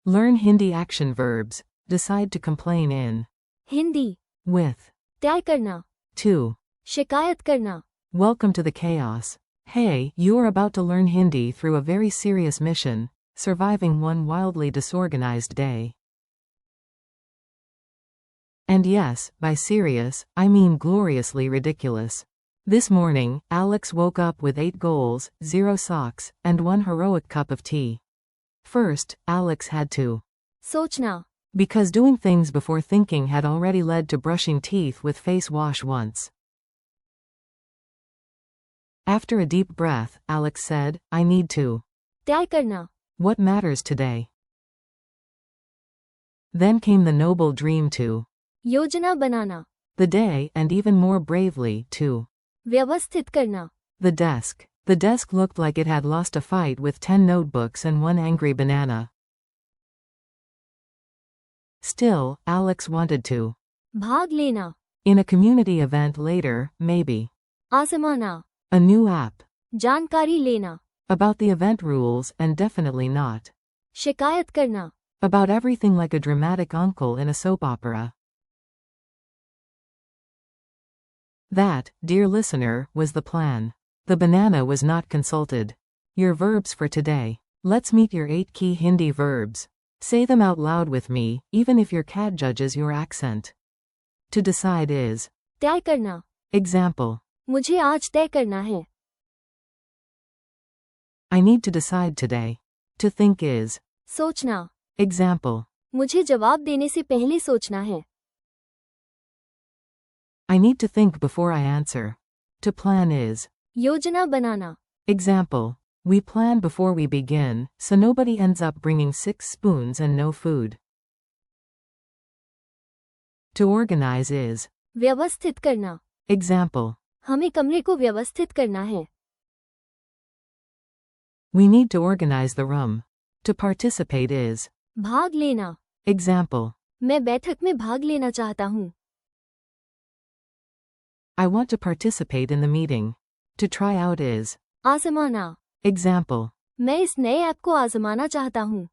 Learn Hindi action verbs. Decide to complain in. Hindi, With. तय करना, To. शिकायत करना, Welcome to the chaos. Hey, you are about to learn Hindi through a very serious mission, surviving one wildly disorganized day. And yes, by serious, I mean gloriously ridiculous. This morning, Alex woke up with 8 goals, 0 socks, and 1 heroic cup of tea. First, Alex had to. सोचना, Because doing things before thinking had already led to brushing teeth with face wash once. After a deep breath, Alex said, I need to. तय करना, What matters today? Then came the noble dream to. योजना बनाना, The day, and even more bravely, to. व्यवस्थित करना, The desk. The desk looked like it had lost a fight with 10 notebooks and 1 angry banana. Still, Alex wanted to. भाग लेना, In a community event later, maybe. आजमाना, A new app. जानकारी लेना, About the event rules, and definitely not. शिकायत करना, About everything like a dramatic uncle in a soap opera. That, dear listener, was the plan. The banana was not consulted. Your verbs for today. Let's meet your 8 key Hindi verbs. Say them out loud with me, even if your cat judges your accent. To decide is. तय करना, Example. मुझे आज तय करना है, I need to decide today. To think is. सोचना, Example. मुझे जवाब देने से पहले सोचना है, I need to think before I answer. To plan is. योजना बनाना, Example. We plan before we begin, so nobody ends up bringing 6 spoons and no food. To organize is. व्यवस्थित करना, Example. हमें कमरे को व्यवस्थित करना है, We need to organize the room. To participate is. भाग लेना, Example. मैं बैठक में भाग लेना चाहता हूँ, I want to participate in the meeting. To try out is. आजमाना, Example. मैं इस नए ऐप को आजमाना चाहता हूँ,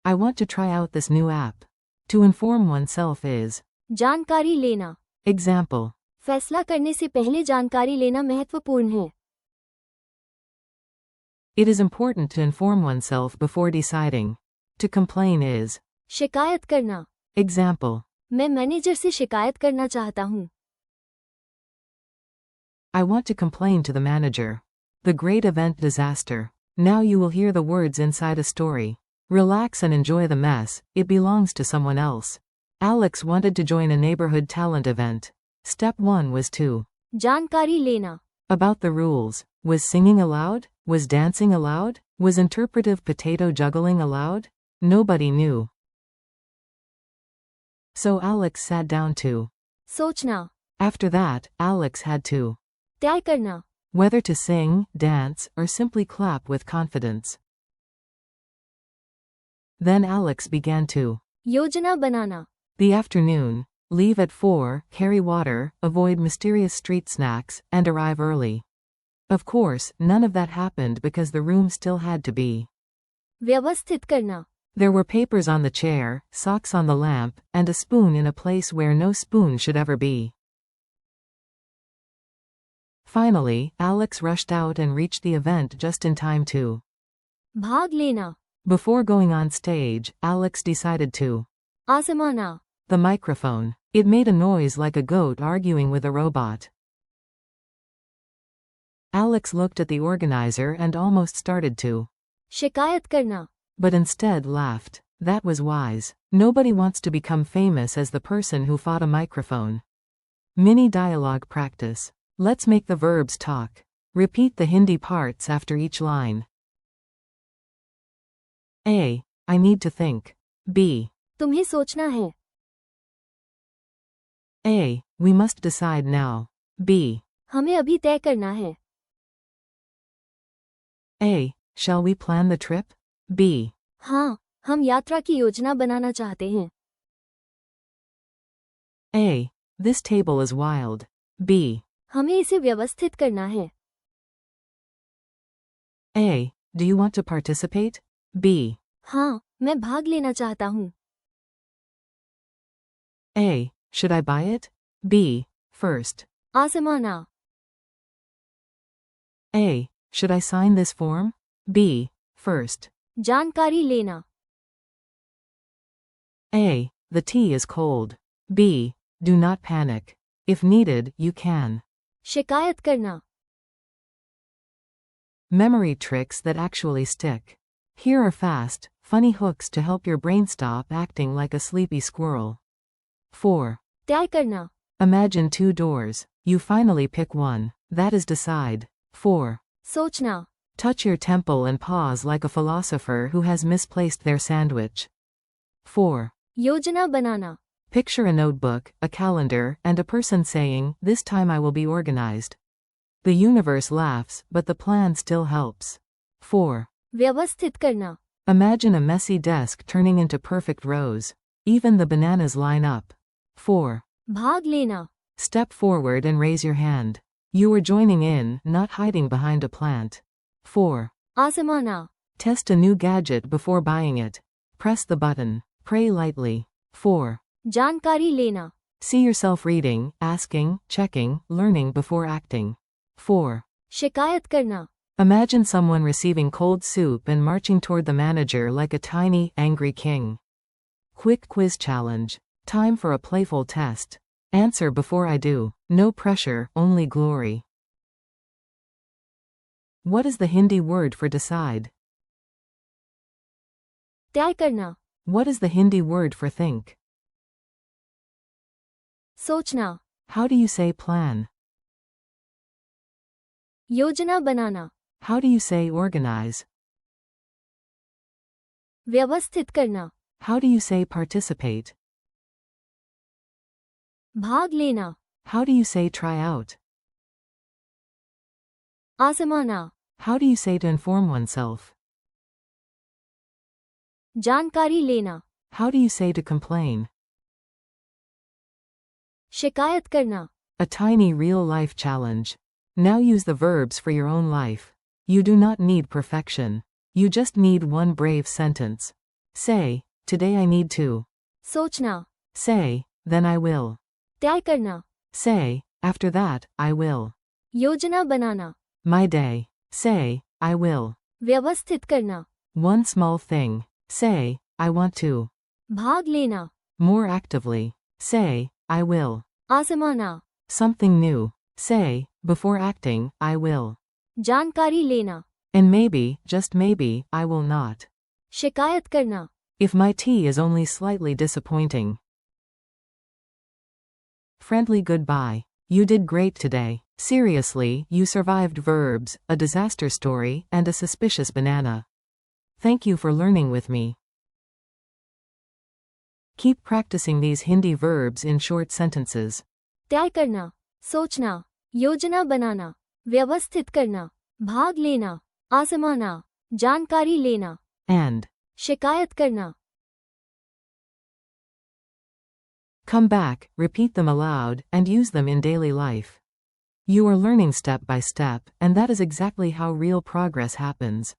I want to try out this new app. To inform oneself is. जानकारी लेना, Example. फैसला करने से पहले जानकारी लेना महत्वपूर्ण है, It is important to inform oneself before deciding. To complain is. शिकायत करना, Example. मैं मैनेजर से शिकायत करना चाहता हूँ, I want to complain to the manager. The great event disaster. Now you will hear the words inside a story. Relax and enjoy the mess, it belongs to someone else. Alex wanted to join a neighborhood talent event. Step 1 was to. जानकारी लेना, About the rules. Was singing allowed? Was dancing allowed? Was interpretive potato juggling allowed? Nobody knew. So Alex sat down to. सोचना, After that, Alex had to. तय करना, Whether to sing, dance, or simply clap with confidence. Then Alex began to. योजना बनाना, The afternoon. Leave at 4, carry water, avoid mysterious street snacks, and arrive early. Of course, none of that happened because the room still had to be. व्यवस्थित करना, There were papers on the chair, socks on the lamp, and a spoon in a place where no spoon should ever be. Finally, Alex rushed out and reached the event just in time to. भाग लेना, Before going on stage, Alex decided to. आजमाना, The microphone. It made a noise like a goat arguing with a robot. Alex looked at the organizer and almost started to. शिकायत करना, But instead laughed. That was wise. Nobody wants to become famous as the person who fought a microphone. Mini dialogue practice. Let's make the verbs talk. Repeat the Hindi parts after each line. A. I need to think. B. तुम्हें सोचना है, A. We must decide now. B. हमें अभी तय करना है, A. Shall we plan the trip? B. हाँ, हम यात्रा की योजना बनाना चाहते हैं, A. This table is wild. B. हमें इसे व्यवस्थित करना है, A. Do you want to participate? B. हाँ, मैं भाग लेना चाहता हूँ. A. Should I buy it? B. First. आजमाना. A. Should I sign this form? B. First. जानकारी लेना. A. The tea is cold. B. Do not panic. If needed, you can. शिकायत करना. Memory tricks that actually stick. Here are fast, funny hooks to help your brain stop acting like a sleepy squirrel. 4. तय करना. Imagine 2 doors. You finally pick one. That is decide. 4. सोचना. Touch your temple and pause like a philosopher who has misplaced their sandwich. 4. योजना बनाना. Picture a notebook, a calendar, and a person saying, "This time I will be organized." The universe laughs, but the plan still helps. 4. व्यवस्थित करना. Imagine a messy desk turning into perfect rows. Even the bananas line up. 4. भाग लेना. Step forward and raise your hand. You are joining in, not hiding behind a plant. 4. आजमाना. Test a new gadget before buying it. Press the button. Pray lightly. 4. जानकारी लेना. See yourself reading, asking, checking, learning before acting. 4. शिकायत करना. Imagine someone receiving cold soup and marching toward the manager like a tiny, angry king. Quick quiz challenge. Time for a playful test. Answer before I do. No pressure, only glory. What is the Hindi word for decide? तय करना. What is the Hindi word for think? सोचना. How do you say plan? योजना बनाना. How do you say organize? व्यवस्थित करना. How do you say participate? भाग लेना. How do you say try out? आजमाना. How do you say to inform oneself? जानकारी लेना. How do you say to complain? शिकायत करना. A tiny real-life challenge. Now use the verbs for your own life. You do not need perfection. You just need one brave sentence. Say, today I need to. सोचना. Say, then I will. तय करना. Say, after that, I will. योजना बनाना. My day. Say, I will. व्यवस्थित करना. One small thing. Say, I want to. भाग लेना. More actively. Say, I will. आजमाना. Something new. Say, before acting, I will. जानकारी लेना. And maybe, just maybe, I will not. शिकायत करना. If my tea is only slightly disappointing. Friendly goodbye. You did great today. Seriously, you survived verbs, a disaster story, and a suspicious banana. Thank you for learning with me. Keep practicing these Hindi verbs in short sentences. तय करना. सोचना. योजना बनाना. व्यवस्थित करना. भाग लेना. आजमाना. जानकारी लेना. And शिकायत करना. come back, repeat them aloud, and use them in daily life. You are learning step by step, and that is exactly how real progress happens.